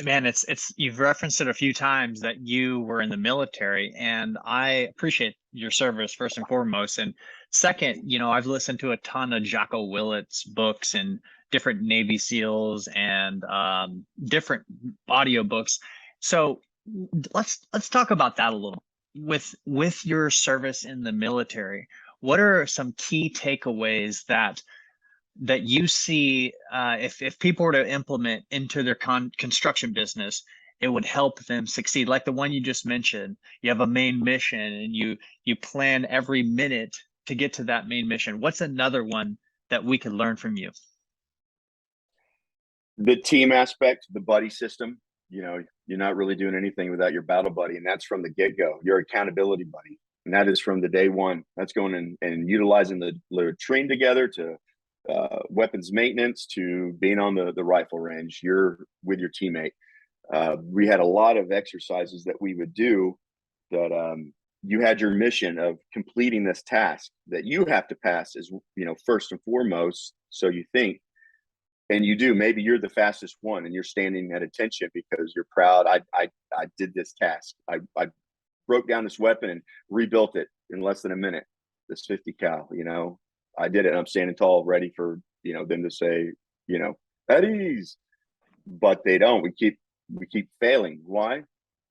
Man, it's you've referenced it a few times that you were in the military, and I appreciate your service first and foremost. And second, I've listened to a ton of Jocko Willitt's books and different Navy SEALs and different audio books. So let's talk about that a little. With your service in the military, what are some key takeaways that you see if people were to implement into their construction business, it would help them succeed? Like the one you just mentioned, you have a main mission and you plan every minute to get to that main mission. What's another one that we could learn from you? The team aspect, the buddy system. You're not really doing anything without your battle buddy, and that's from the get-go. Your accountability buddy, and that is from the day one. That's going in and utilizing the train together to weapons maintenance to being on the rifle range. You're with your teammate. We had a lot of exercises that we would do that you had your mission of completing this task that you have to pass as first and foremost. So you think, and you do. Maybe you're the fastest one, and you're standing at attention because you're proud. I did this task. I broke down this weapon and rebuilt it in less than a minute. This 50 cal. I did it. And I'm standing tall, ready for them to say, at ease. But they don't. We keep failing. Why?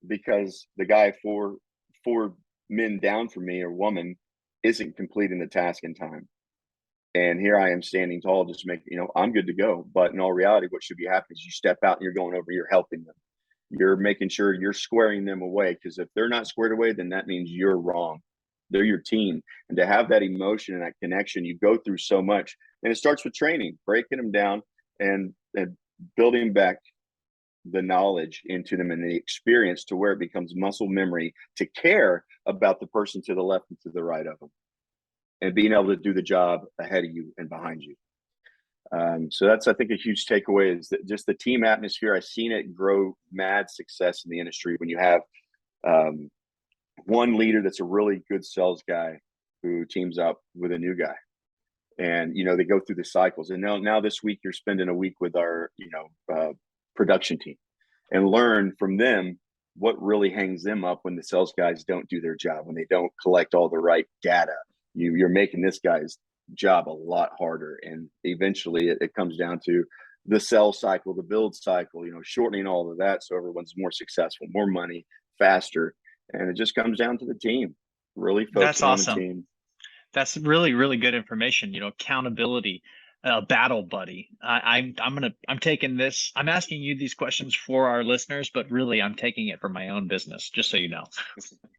Because the guy four men down from me or woman isn't completing the task in time. And here I am standing tall, just making, I'm good to go. But in all reality, what should be happening is you step out and you're going over, you're helping them. You're making sure you're squaring them away, because if they're not squared away, then that means you're wrong. They're your team. And to have that emotion and that connection, you go through so much. And it starts with training, breaking them down and building back the knowledge into them and the experience to where it becomes muscle memory to care about the person to the left and to the right of them, and being able to do the job ahead of you and behind you. So that's, I think, a huge takeaway is that just the team atmosphere. I've seen it grow mad success in the industry when you have one leader that's a really good sales guy who teams up with a new guy, and they go through the cycles. And now this week you're spending a week with our production team and learn from them what really hangs them up when the sales guys don't do their job, when they don't collect all the right data. You're making this guy's job a lot harder, and eventually it comes down to the sell cycle, the build cycle, shortening all of that so everyone's more successful, more money, faster. And it just comes down to the team, really That's focusing on the awesome. team. That's really, really good information. Accountability, battle buddy. I'm taking this. I'm asking you these questions for our listeners, but really I'm taking it for my own business, just so you know.